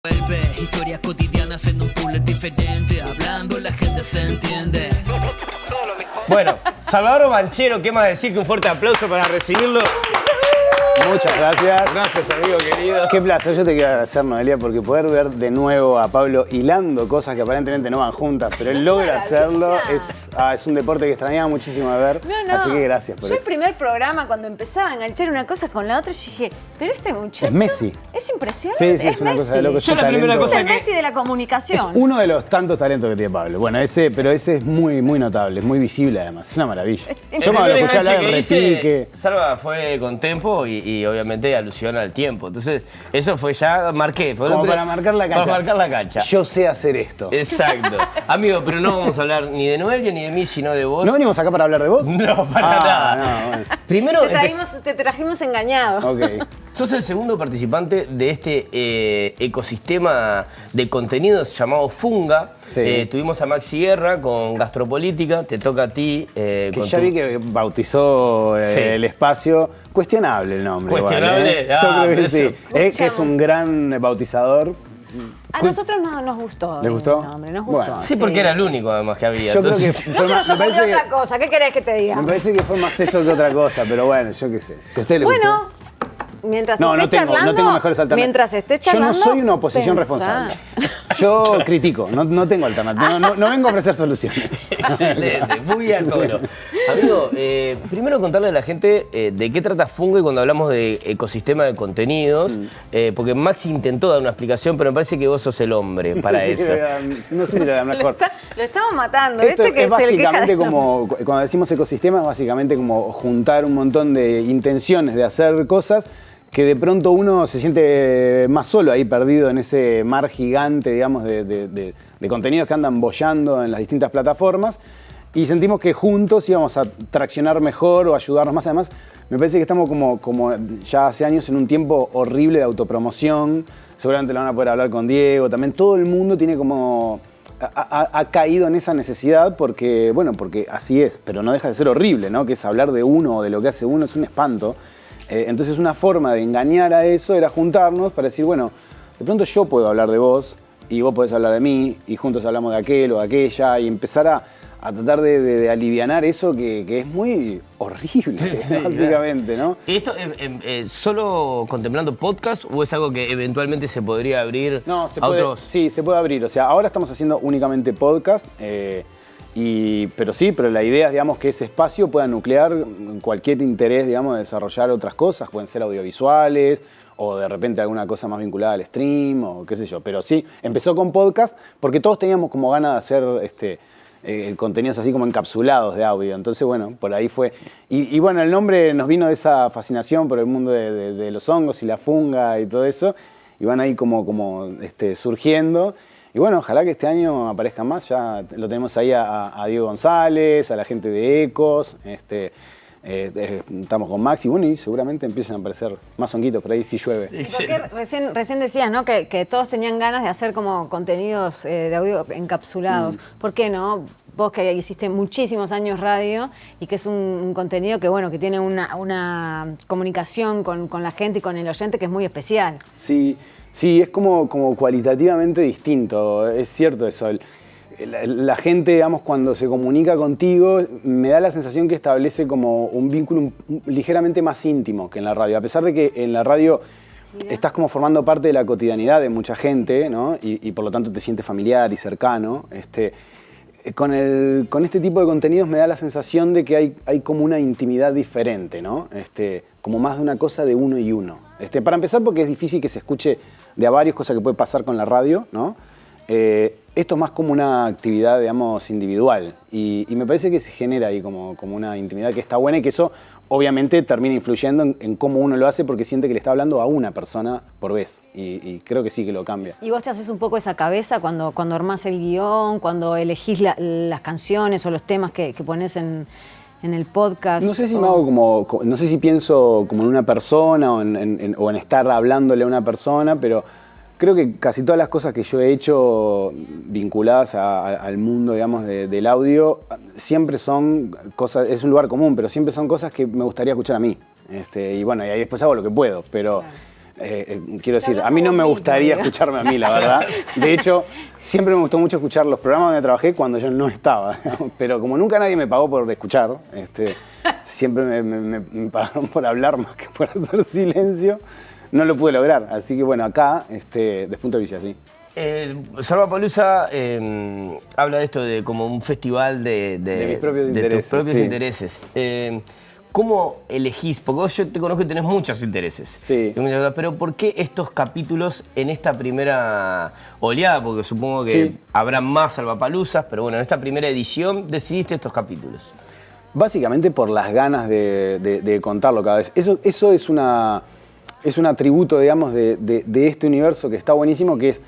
Vuelve, historias cotidianas en un puzzle diferente. Hablando la gente se entiende. Bueno, Salvador Banchero, ¿qué más decir que un fuerte aplauso para recibirlo? Muchas gracias. Gracias, amigo querido. Qué placer, yo te quiero agradecer, Noelia, porque poder ver de nuevo a Pablo hilando cosas que aparentemente no van juntas, pero él logra hacerlo, es un deporte que extrañaba muchísimo de ver, así que gracias por yo eso. el primer programa, cuando empezaba a enganchar una cosa con la otra, yo dije, pero este muchacho... Es Messi. Es impresionante. Sí, es una cosa de loco. Yo la primera cosa Es el Messi de la comunicación. Es uno de los tantos talentos que tiene Pablo. Bueno, pero ese es muy, muy notable, es muy visible además, es una maravilla. Yo me lo escuché hablar en repique. Salva fue con tempo y obviamente alusiona al tiempo. Entonces, eso fue ya, marqué. Como para marcar la cancha. Para marcar la cancha. Yo sé hacer esto. Exacto. Amigo, pero no vamos a hablar ni de Noelia ni de mí, sino de vos. ¿No venimos acá para hablar de vos? No, para nada. No, bueno. Primero, Te trajimos engañado. Ok. sos el segundo participante de este ecosistema de contenidos llamado Funga. Sí. Tuvimos a Maxi Guerra con Gastropolítica, te toca a ti. Que ya vi que bautizó el espacio. Cuestionable el nombre. ¿Cuestionable? Igual, ¿eh? Yo creo que pero sí. Que es un gran bautizador. A nosotros no nos gustó. ¿Les gustó? El nombre, nos gustó. Bueno. Sí, porque era el único además que había. Yo creo que Entonces, No se nos ocurrió otra cosa. ¿Qué querés que te diga? Me parece que fue más eso que otra cosa, pero bueno, yo qué sé. Si a usted le Bueno, gustó. mientras No, esté charlando... no tengo mejores alternativas. Mientras esté charlando, yo no soy una oposición pensá. responsable. Yo critico, no tengo alternativas. No vengo a ofrecer soluciones. excelente, muy al tono. Amigo, primero contarle a la gente de qué trata Funga y cuando hablamos de ecosistema de contenidos, porque Maxi intentó dar una explicación, pero me parece que vos sos el hombre para eso. No sé si era mejor. Lo estamos matando. Esto ¿Viste que es se le queja básicamente de- como, cuando decimos ecosistema, es básicamente como juntar un montón de intenciones de hacer cosas que de pronto uno se siente más solo ahí perdido en ese mar gigante, digamos, de contenidos que andan boyando en las distintas plataformas y sentimos que juntos íbamos a traccionar mejor o ayudarnos más. Además, me parece que estamos como ya hace años en un tiempo horrible de autopromoción. Seguramente lo van a poder hablar con Diego. También todo el mundo tiene como... Ha caído en esa necesidad porque así es, pero no deja de ser horrible, ¿no? Que es hablar de uno o de lo que hace uno, es un espanto. Entonces una forma de engañar a eso era juntarnos para decir, bueno, de pronto yo puedo hablar de vos y vos podés hablar de mí y juntos hablamos de aquel o de aquella y empezar a tratar de alivianar eso que es muy horrible, Sí, básicamente, ¿no? ¿Esto solo contemplando podcast o es algo que eventualmente se podría abrir No, a otros? Sí, se puede abrir. O sea, ahora estamos haciendo únicamente podcast, pero la idea es, digamos, que ese espacio pueda nuclear cualquier interés, digamos, de desarrollar otras cosas. Pueden ser audiovisuales o de repente alguna cosa más vinculada al stream o qué sé yo. Pero sí, empezó con podcast porque todos teníamos como ganas de hacer contenidos así como encapsulados de audio. Entonces, bueno, por ahí fue. Y bueno, el nombre nos vino de esa fascinación por el mundo de los hongos y la funga y todo eso. Y van ahí como surgiendo. Y bueno, ojalá que este año aparezca más. Ya lo tenemos ahí a Diego González, a la gente de Ecos. Estamos con Maxi, bueno, y seguramente empiezan a aparecer más honguitos por ahí si llueve. Porque recién decías, ¿no? Que todos tenían ganas de hacer como contenidos de audio encapsulados. ¿Por qué no? Vos que hiciste muchísimos años radio y que es un contenido que, bueno, que tiene una comunicación con la gente y con el oyente que es muy especial. Sí, es como cualitativamente distinto, es cierto eso. La gente, digamos, cuando se comunica contigo, me da la sensación que establece como un vínculo ligeramente más íntimo que en la radio. A pesar de que en la radio estás como formando parte de la cotidianidad de mucha gente, ¿no? Y por lo tanto te sientes familiar y cercano. Con este tipo de contenidos me da la sensación de que hay como una intimidad diferente, ¿no? Como más de una cosa de uno y uno. Para empezar, porque es difícil que se escuche de a varios, cosas que puede pasar con la radio, ¿no? Esto es más como una actividad, digamos, individual. Y me parece que se genera ahí como una intimidad que está buena y que eso obviamente termina influyendo en cómo uno lo hace porque siente que le está hablando a una persona por vez. Y creo que sí que lo cambia. ¿Y vos te haces un poco esa cabeza cuando armás el guión, cuando elegís las canciones o los temas que ponés en el podcast? No sé si me hago no sé si pienso como en una persona o en estar hablándole a una persona, pero creo que casi todas las cosas que yo he hecho vinculadas al mundo, digamos, del audio, siempre son cosas, es un lugar común, pero siempre son cosas que me gustaría escuchar a mí. Y bueno, y ahí después hago lo que puedo, pero quiero decir, hablas a mí no a me vos gustaría mismo, escucharme a mí, la verdad. De hecho, siempre me gustó mucho escuchar los programas donde trabajé cuando yo no estaba. Pero como nunca nadie me pagó por escuchar, siempre me pagaron por hablar más que por hacer silencio, no lo pude lograr. Así que bueno, acá, Despunto Villa, sí. Salvapalooza habla de esto de como un festival de mis propios intereses. Tus propios Sí. intereses. ¿Cómo elegís? Porque vos yo te conozco y tenés muchos intereses. Sí. Pero ¿por qué estos capítulos en esta primera oleada? Porque supongo que Sí. habrá más Salvapaloozas, pero bueno, en esta primera edición decidiste estos capítulos. Básicamente por las ganas de contarlo cada vez. Eso es un atributo, digamos, de este universo que está buenísimo, que es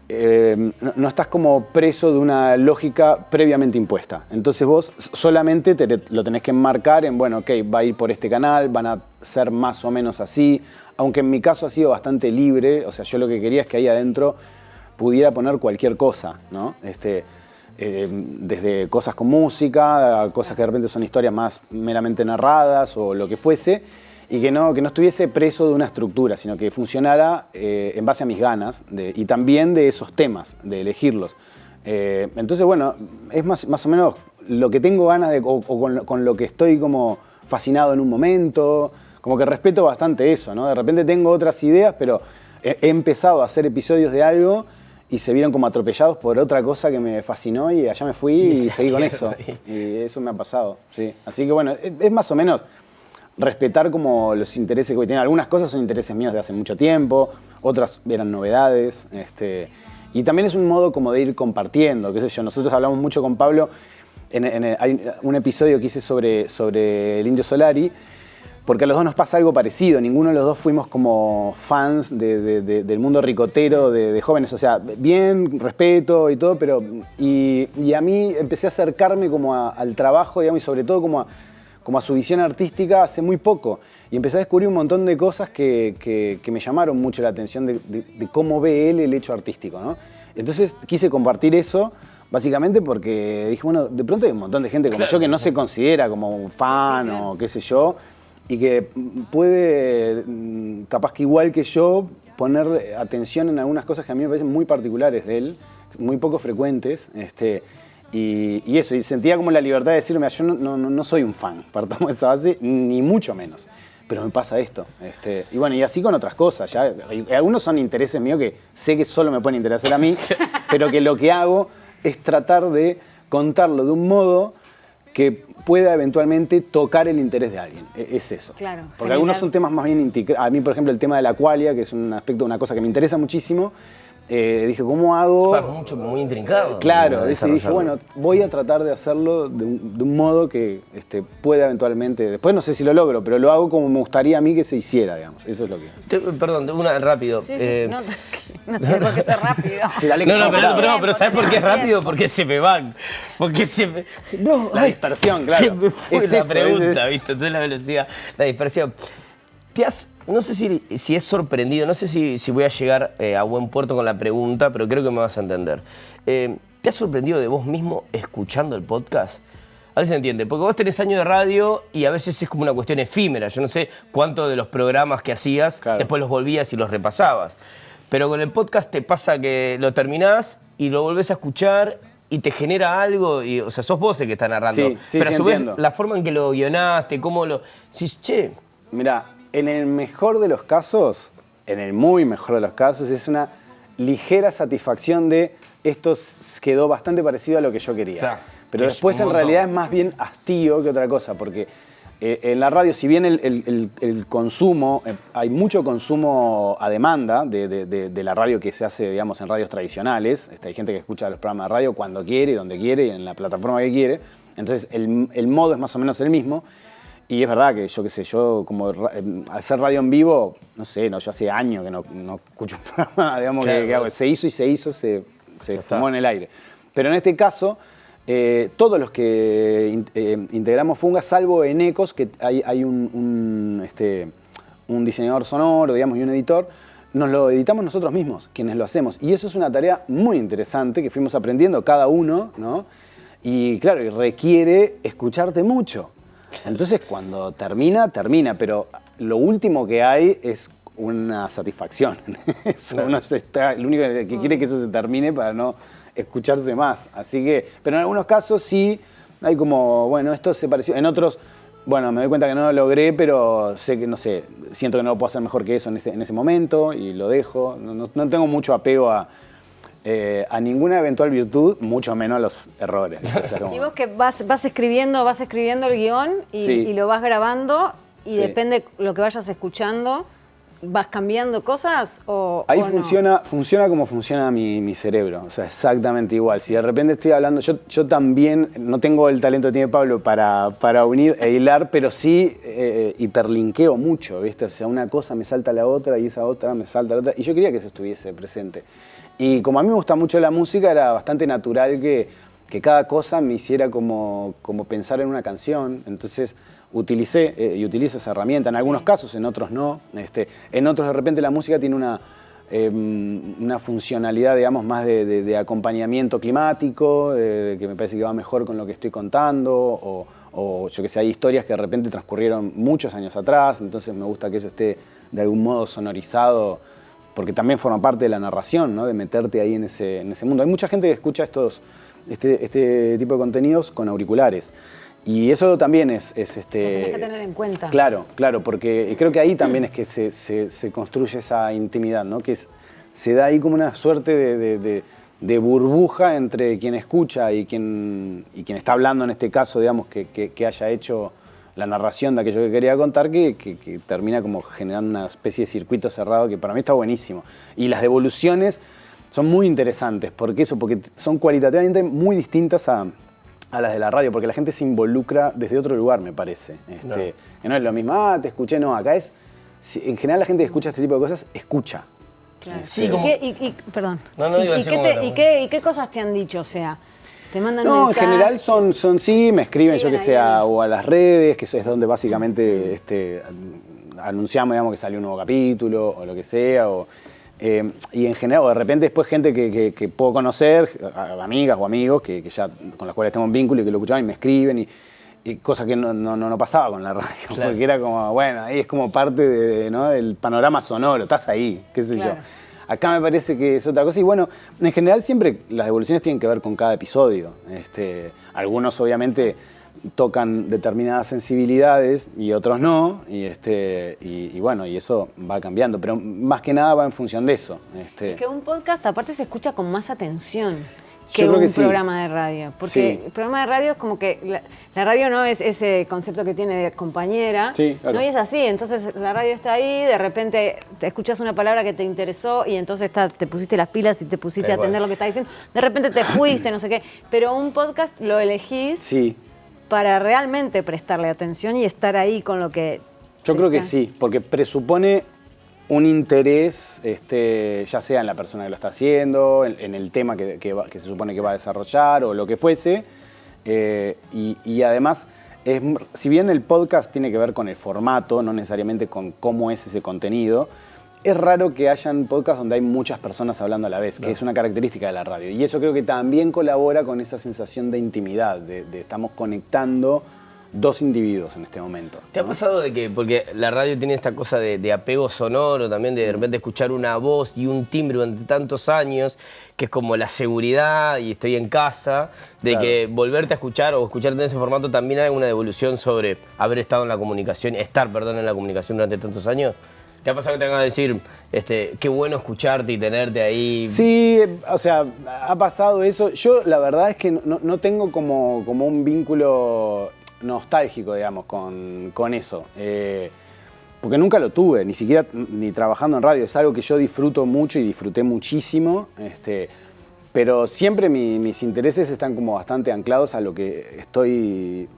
no estás como preso de una lógica previamente impuesta. Entonces vos solamente lo tenés que enmarcar en, bueno, ok, va a ir por este canal, van a ser más o menos así, aunque en mi caso ha sido bastante libre, o sea, yo lo que quería es que ahí adentro pudiera poner cualquier cosa, ¿no? Desde cosas con música, a cosas que de repente son historias más meramente narradas o lo que fuese, y que no estuviese preso de una estructura, sino que funcionara en base a mis ganas y también de esos temas, de elegirlos. Entonces, bueno, es más o menos lo que tengo ganas de, o con lo que estoy como fascinado en un momento, como que respeto bastante eso, ¿no? De repente tengo otras ideas, pero he empezado a hacer episodios de algo y se vieron como atropellados por otra cosa que me fascinó y allá me fui y seguí con eso. Y eso me ha pasado, sí. Así que bueno, es más o menos respetar como los intereses que voy teniendo. Algunas cosas son intereses míos de hace mucho tiempo, otras eran novedades. Y también es un modo como de ir compartiendo, qué sé yo. Nosotros hablamos mucho con Pablo, hay un episodio que hice sobre el Indio Solari, porque a los dos nos pasa algo parecido. Ninguno de los dos fuimos como fans del mundo ricotero de jóvenes. O sea, bien, respeto y todo, pero... Y a mí empecé a acercarme como al trabajo, digamos, y sobre todo como a su visión artística hace muy poco. Y empecé a descubrir un montón de cosas que me llamaron mucho la atención de cómo ve él el hecho artístico, ¿no? Entonces quise compartir eso, básicamente porque dije, bueno, de pronto hay un montón de gente como yo que no se considera como un fan o qué sé yo, y que puede, capaz que igual que yo, poner atención en algunas cosas que a mí me parecen muy particulares de él, muy poco frecuentes, y eso, y sentía como la libertad de decirme, yo no soy un fan, partamos de esa base, ni mucho menos, pero me pasa esto. Y bueno, y así con otras cosas, ya, algunos son intereses míos que sé que solo me pueden interesar a mí, pero que lo que hago es tratar de contarlo de un modo que pueda eventualmente tocar el interés de alguien. Es eso. Claro. Porque algunos son temas más bien... A mí, por ejemplo, el tema de la qualia, que es un aspecto, una cosa que me interesa muchísimo, dije, ¿cómo hago? Mucho, muy intrincado. Claro, y dije, bueno, voy a tratar de hacerlo de un modo que pueda eventualmente... Después no sé si lo logro, pero lo hago como me gustaría a mí que se hiciera, digamos. Eso es lo que... Perdón, una rápido. Sí, no tiene por qué ser rápido. Sí, dale, pero ¿sabes por qué es rápido? Porque se me van. Porque se me... No, la dispersión, claro. Se me fue Es la eso, pregunta, ¿viste? Entonces la velocidad, la dispersión. No sé si es sorprendido, no sé si voy a llegar a buen puerto con la pregunta, pero creo que me vas a entender. ¿Te has sorprendido de vos mismo escuchando el podcast? A ver si se entiende, porque vos tenés años de radio y a veces es como una cuestión efímera. Yo no sé cuántos de los programas que hacías, después los volvías y los repasabas. Pero con el podcast te pasa que lo terminás y lo volvés a escuchar y te genera algo, y, o sea, sos vos el que está narrando. Sí, pero a su vez, entiendo. la forma en que lo guionaste, cómo lo... Sí, che... Mirá, en el mejor de los casos, en el muy mejor de los casos, es una ligera satisfacción de esto quedó bastante parecido a lo que yo quería. Claro, pero después en realidad es más bien hastío que otra cosa, porque en la radio, si bien el consumo, hay mucho consumo a demanda de la radio que se hace, digamos, en radios tradicionales. Hay gente que escucha los programas de radio cuando quiere, donde quiere y en la plataforma que quiere. Entonces el modo es más o menos el mismo. Y es verdad que yo qué sé, yo como hacer radio en vivo, no sé, yo hace años que no escucho un programa, digamos, claro, que se hizo, se fumó en el aire. Pero en este caso, todos los que integramos Funga, salvo en Ecos, que hay un diseñador sonoro, digamos, y un editor, nos lo editamos nosotros mismos, quienes lo hacemos. Y eso es una tarea muy interesante que fuimos aprendiendo cada uno, ¿no? Y claro, y requiere escucharte mucho. Entonces, cuando termina, pero lo último que hay es una satisfacción. Uno el único que quiere es que eso se termine para no escucharse más. Así que, pero en algunos casos sí hay como, bueno, esto se pareció. En otros, bueno, me doy cuenta que no lo logré, pero sé que, no sé, siento que no lo puedo hacer mejor que eso en ese momento y lo dejo. No tengo mucho apego a ninguna eventual virtud, mucho menos a los errores. O sea, como... Y vos que vas escribiendo el guión y lo vas grabando y depende lo que vayas escuchando, ¿vas cambiando cosas o ahí o funciona como funciona mi cerebro, o sea, exactamente igual. Si de repente estoy hablando, yo también no tengo el talento que tiene Pablo para unir e hilar, pero sí hiperlinkeo mucho, ¿viste? O sea, una cosa me salta a la otra y esa otra me salta a la otra, y yo quería que eso estuviese presente. Y como a mí me gusta mucho la música, era bastante natural que cada cosa me hiciera como pensar en una canción. Entonces utilicé y utilizo esa herramienta en algunos casos, en otros no. En otros de repente la música tiene una funcionalidad, digamos, más de acompañamiento climático, que me parece que va mejor con lo que estoy contando, o yo que sé, hay historias que de repente transcurrieron muchos años atrás, entonces me gusta que eso esté de algún modo sonorizado, porque también forma parte de la narración, ¿no? De meterte ahí en ese mundo. Hay mucha gente que escucha este tipo de contenidos con auriculares. Y eso también es Lo tenés que tener en cuenta. Claro, porque creo que ahí también es que se construye esa intimidad, ¿no? Que se da ahí como una suerte de burbuja entre quien escucha y quien está hablando en este caso, digamos, que haya hecho la narración de aquello que quería contar, que termina como generando una especie de circuito cerrado que para mí está buenísimo. Y las devoluciones son muy interesantes, porque son cualitativamente muy distintas a las de la radio, porque la gente se involucra desde otro lugar, me parece. Que no es lo mismo, te escuché, no, acá es... En general la gente que escucha este tipo de cosas, escucha. Claro. Sí, como... Perdón. Iba a decir ¿Y qué cosas te han dicho? O sea, te mandan No, en mensajes. general son sí, me escriben, yo que ahí. sea, o a las redes, que eso es donde básicamente anunciamos, digamos, que salió un nuevo capítulo, o lo que sea, y en general, o de repente después gente que puedo conocer, amigas o amigos, que ya con las cuales tengo un vínculo y que lo escuchaban y me escriben, y cosas que no pasaba con la radio, claro. Porque era como, bueno, ahí es como parte ¿no? del panorama sonoro, estás ahí, qué sé yo. Acá me parece que es otra cosa, y bueno, en general siempre las devoluciones tienen que ver con cada episodio. Algunos obviamente tocan determinadas sensibilidades y otros no, y bueno, y eso va cambiando, pero más que nada va en función de eso. Es que un podcast aparte se escucha con más atención que Yo creo un que sí. programa de radio, porque el programa de radio es como que la radio no es ese concepto que tiene de compañera, Sí, claro. no y es así, entonces la radio está ahí, de repente te escuchas una palabra que te interesó y entonces te pusiste las pilas y te pusiste a atender lo que está diciendo, de repente te fuiste, no sé qué, pero un podcast lo elegís para realmente prestarle atención y estar ahí con lo que... Yo creo que sí, porque presupone un interés, ya sea en la persona que lo está haciendo, en el tema que se supone que va a desarrollar o lo que fuese. Y además, si bien el podcast tiene que ver con el formato, no necesariamente con cómo es ese contenido, es raro que hayan podcasts donde hay muchas personas hablando a la vez, que es una característica de la radio. Y eso creo que también colabora con esa sensación de intimidad, de estamos conectando dos individuos en este momento. ¿Te ha pasado de que, porque la radio tiene esta cosa de apego sonoro también, de repente escuchar una voz y un timbre durante tantos años, que es como la seguridad y estoy en casa, de que volverte a escuchar o escucharte en ese formato también hay una devolución sobre haber estado en la comunicación, en la comunicación durante tantos años? ¿Te ha pasado que te hagan decir, qué bueno escucharte y tenerte ahí? Sí, o sea, ha pasado eso. Yo la verdad es que no tengo como un vínculo nostálgico, digamos, con eso. Porque nunca lo tuve, ni siquiera ni trabajando en radio. Es algo que yo disfruto mucho y disfruté muchísimo. Pero siempre mis intereses están como bastante anclados a lo que estoy...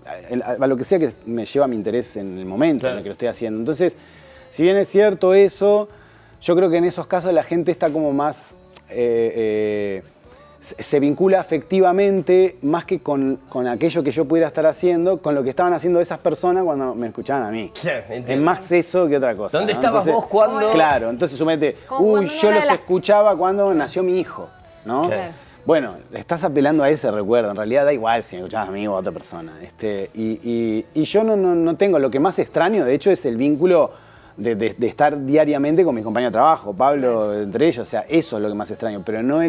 a lo que sea que me lleva mi interés en el momento en el que lo estoy haciendo. Entonces, si bien es cierto eso, yo creo que en esos casos la gente está como más... se vincula afectivamente más que con aquello que yo pudiera estar haciendo, con lo que estaban haciendo esas personas cuando me escuchaban a mí. Es más eso que otra cosa. ¿Dónde estabas vos cuando...? Claro, entonces sumete, yo los escuchaba cuando nació mi hijo, ¿no? Claro. Bueno, estás apelando a ese recuerdo, en realidad da igual si me escuchabas a mí o a otra persona. Y yo no tengo, lo que más extraño de hecho es el vínculo de estar diariamente con mis compañeros de trabajo, Pablo, entre ellos, o sea, eso es lo que más extraño, pero no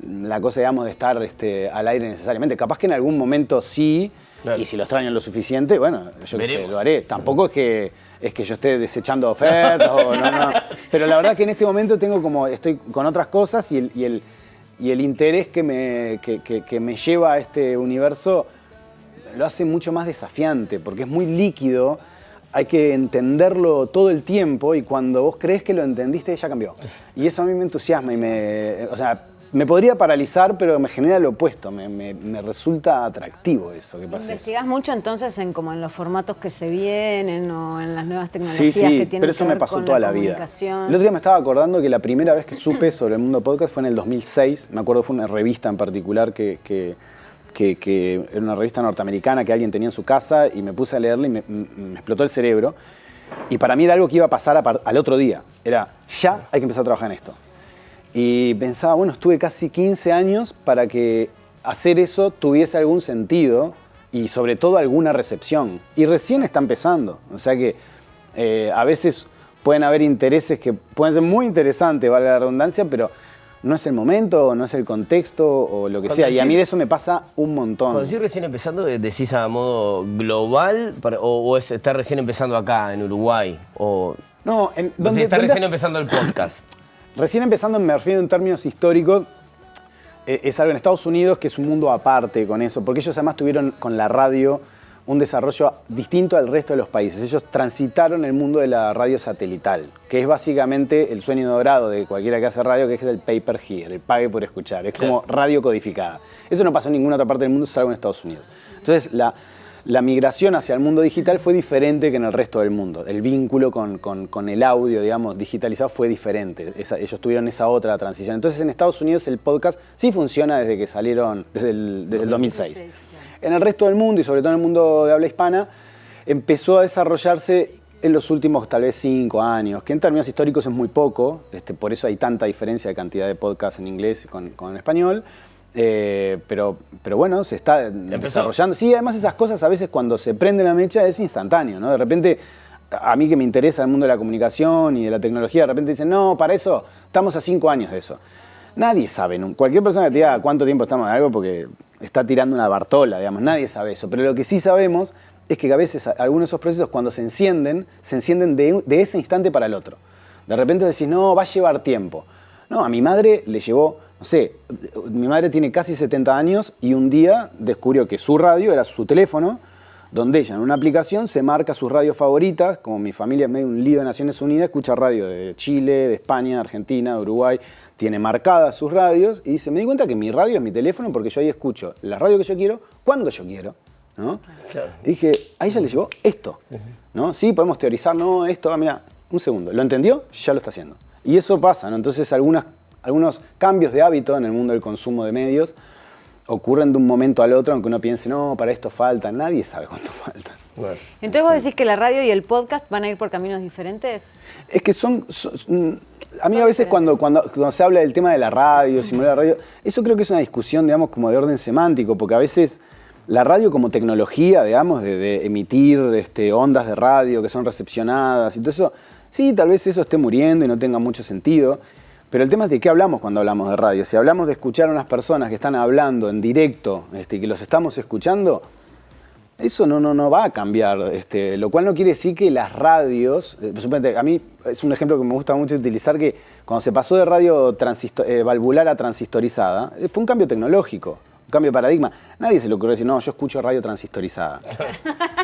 la cosa, digamos, de estar al aire necesariamente. Capaz que en algún momento sí, claro. Y si lo extraño lo suficiente, bueno, yo qué sé, lo haré. Tampoco es que yo esté desechando ofertas o no. Pero la verdad que en este momento estoy con otras cosas y el interés que me lleva a este universo lo hace mucho más desafiante, porque es muy líquido, hay que entenderlo todo el tiempo y cuando vos crees que lo entendiste ya cambió. Y eso a mí me entusiasma y me podría paralizar, pero me genera lo opuesto, me resulta atractivo eso que pasa. ¿Investigás mucho entonces en los formatos que se vienen o en las nuevas tecnologías sí, que tienen pero eso que ver me pasó con toda la la vida. comunicación? El otro día me estaba acordando que la primera vez que supe sobre el mundo podcast fue en el 2006. Me acuerdo, fue una revista en particular que era una revista norteamericana que alguien tenía en su casa y me puse a leerla y me explotó el cerebro. Y para mí era algo que iba a pasar al otro día. Era, ya hay que empezar a trabajar en esto. Y pensaba, bueno, estuve casi 15 años para que hacer eso tuviese algún sentido y sobre todo alguna recepción. Y recién está empezando. O sea que a veces pueden haber intereses que pueden ser muy interesantes, vale la redundancia, pero no es el momento, no es el contexto o lo que sea. Y a mí de eso me pasa un montón. Cuando decís recién empezando, ¿decís a modo global o está recién empezando acá, en Uruguay? No, ¿Está recién empezando el podcast? Recién empezando, me refiero en términos históricos, es algo en Estados Unidos que es un mundo aparte con eso, porque ellos además tuvieron con la radio un desarrollo distinto al resto de los países. Ellos transitaron el mundo de la radio satelital, que es básicamente el sueño dorado de cualquiera que hace radio, que es el pay per hear, el pague por escuchar. Es como radio codificada. Eso no pasó en ninguna otra parte del mundo, salvo en Estados Unidos. Entonces, la migración hacia el mundo digital fue diferente que en el resto del mundo. El vínculo con el audio, digamos, digitalizado fue diferente. Ellos tuvieron esa otra transición. Entonces, en Estados Unidos el podcast sí funciona desde que salieron, desde el 2006. Claro. En el resto del mundo, y sobre todo en el mundo de habla hispana, empezó a desarrollarse en los últimos tal vez 5 años, que en términos históricos es muy poco, por eso hay tanta diferencia de cantidad de podcasts en inglés con en español. Pero bueno, se está desarrollando. Sí, además esas cosas a veces cuando se prende la mecha es instantáneo, ¿no? De repente, a mí que me interesa el mundo de la comunicación y de la tecnología, de repente dicen, no, para eso estamos a 5 años de eso. Nadie sabe, ¿no? Cualquier persona que te diga cuánto tiempo estamos de algo porque está tirando una bartola, digamos, nadie sabe eso. Pero lo que sí sabemos es que a veces algunos de esos procesos cuando se encienden de ese instante para el otro. De repente decís, no, va a llevar tiempo. No, a mi madre le llevó, no sé, mi madre tiene casi 70 años y un día descubrió que su radio era su teléfono, donde ella en una aplicación se marca sus radios favoritas, como mi familia es medio un lío de Naciones Unidas, escucha radio de Chile, de España, de Argentina, de Uruguay, tiene marcadas sus radios y dice, me di cuenta que mi radio es mi teléfono porque yo ahí escucho la radio que yo quiero, cuando yo quiero, ¿no? Claro. Dije, a ella le llevó esto, ¿no? Sí, podemos teorizar, no, esto, mira, un segundo, ¿lo entendió? Ya lo está haciendo. Y eso pasa, ¿no? Entonces algunos cambios de hábito en el mundo del consumo de medios ocurren de un momento al otro, aunque uno piense, no, para esto falta, nadie sabe cuánto falta. Bueno, entonces vos decís que la radio y el podcast van a ir por caminos diferentes. Es que a mí a veces cuando se habla del tema de la radio, simular la radio, eso creo que es una discusión, digamos, como de orden semántico, porque a veces la radio como tecnología, digamos, de emitir ondas de radio que son recepcionadas y todo eso, sí, tal vez eso esté muriendo y no tenga mucho sentido, pero el tema es de qué hablamos cuando hablamos de radio. Si hablamos de escuchar a unas personas que están hablando en directo, que los estamos escuchando, eso no va a cambiar, lo cual no quiere decir que las radios, a mí es un ejemplo que me gusta mucho utilizar, que cuando se pasó de radio valvular a transistorizada, fue un cambio tecnológico, un cambio de paradigma. Nadie se le ocurrió decir, no, yo escucho radio transistorizada.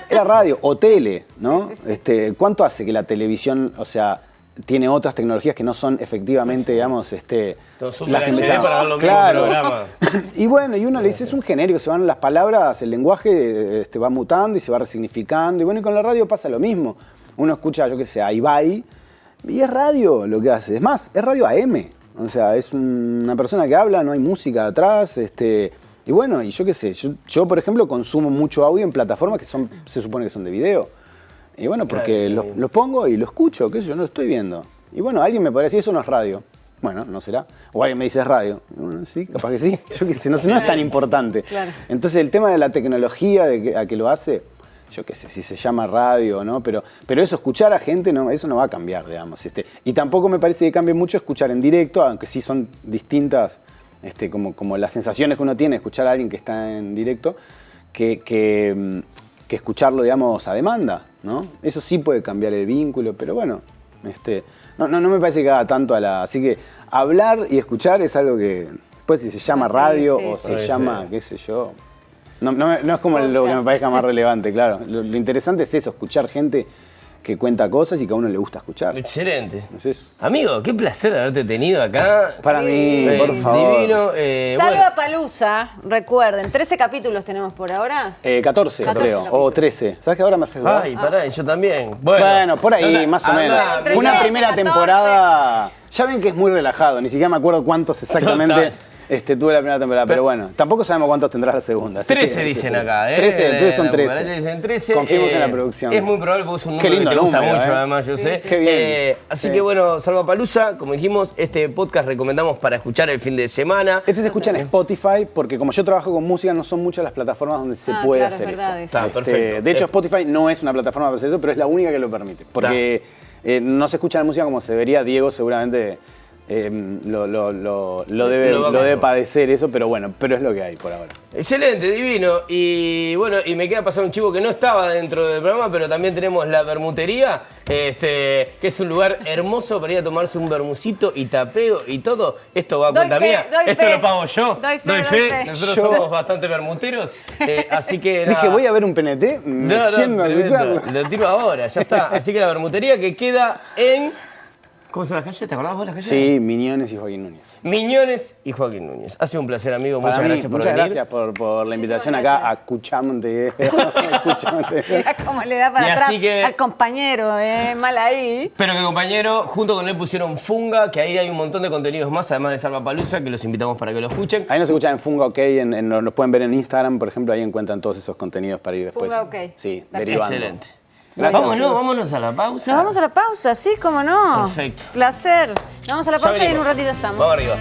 Era radio o tele, ¿no? Sí. ¿Cuánto hace que la televisión, o sea, tiene otras tecnologías que no son efectivamente, digamos, las que empezaron para ver lo mismo programa? Y bueno, y uno le dice, es un genérico, se van las palabras, el lenguaje va mutando y se va resignificando. Y bueno, y con la radio pasa lo mismo. Uno escucha, yo qué sé, a Ibai, y es radio lo que hace. Es más, es radio AM. O sea, es una persona que habla, no hay música atrás, y bueno, y yo qué sé, yo por ejemplo consumo mucho audio en plataformas que se supone que son de video. Y bueno, porque los pongo y lo escucho, qué sé yo, no lo estoy viendo. Y bueno, alguien me podría decir, eso no es radio. Bueno, no será. O alguien me dice, es radio. Y bueno, sí, capaz que sí. Yo qué sé, no es tan importante. Claro. Entonces el tema de la tecnología, a que lo hace, yo qué sé, si se llama radio o no, pero eso, escuchar a gente, no, eso no va a cambiar, digamos. Y tampoco me parece que cambie mucho escuchar en directo, aunque sí son distintas, como las sensaciones que uno tiene escuchar a alguien que está en directo, que escucharlo, digamos, a demanda, ¿no? Eso sí puede cambiar el vínculo, pero bueno, no me parece que haga tanto a la... Así que hablar y escuchar es algo que, después si se llama radio o se llama, qué sé yo... No es como lo que me parezca más relevante, claro. Lo interesante es eso, escuchar gente que cuenta cosas y que a uno le gusta escuchar. Excelente. Es eso. Amigo, qué placer haberte tenido acá. Para mí, por favor. Divino. Salvapalooza, recuerden, 13 capítulos tenemos por ahora. 14 creo, capítulos. o 13. ¿Sabes que ahora me haces dudar? Ay, pará, yo también. Bueno, por ahí, más o menos. Andá, Fue una 13, primera 14. temporada... Ya ven que es muy relajado, ni siquiera me acuerdo cuántos exactamente... Total. Tuve la primera temporada, pero bueno, tampoco sabemos cuántos tendrá la segunda. así 13 que- dicen acá, ¿eh? 13, entonces son La 13. cucaracha dicen 13. Confiemos en la producción. Es muy probable porque es un Qué número que lindo te gusta número, mucho, ¿eh? además, yo sé. Qué bien. Así Sí. que bueno, Salvapalooza, como dijimos, este podcast recomendamos para escuchar el fin de semana. Este se escucha en Spotify porque como yo trabajo con música, no son muchas las plataformas donde se puede claro, es hacer verdad eso. eso. Está, perfecto. De hecho, Spotify no es una plataforma para hacer eso, pero es la única que lo permite. Porque no se escucha la música como se debería. Diego seguramente lo debe padecer eso, pero bueno, pero es lo que hay por ahora. Excelente, divino. Y bueno, y me queda pasar un chivo que no estaba dentro del programa, pero también tenemos la Bermutería, que es un lugar hermoso para ir a tomarse un bermucito y tapeo y todo. Esto va a Doy cuenta fe, mía. doy Esto fe. lo pago yo. Doy fe. Nosotros Yo- somos bastante bermuteros. Así que nada. Dije, voy a ver un PNT, me siento a tremendo. escucharlo. Lo tiro ahora, ya está. Así que la Bermutería que queda en... ¿Cómo se llama la calle? ¿Te acordás vos la calle? Sí, Miñones y Joaquín Núñez. Miñones y Joaquín Núñez. Ha sido un placer, amigo. Para Muchas mí, gracias por muchas venir. gracias por la invitación Muchísimas acá a gracias. Escuchá Montevideo. Escuchá Montevideo. Mira cómo le da para Y atrás así que- al compañero, mal ahí. Pero que compañero, junto con él pusieron Funga, que ahí hay un montón de contenidos más, además de Salvapalooza, que los invitamos para que lo escuchen. Ahí nos escuchan en Funga OK, nos pueden ver en Instagram, por ejemplo, ahí encuentran todos esos contenidos para ir después. Funga OK. Sí, Perfecto. derivando. Excelente. Gracias. Vámonos a la pausa. Nos vamos a la pausa, sí, cómo no. Perfecto. Placer. Nos vamos a la Ya pausa y en venimos. un ratito estamos. Vamos arriba.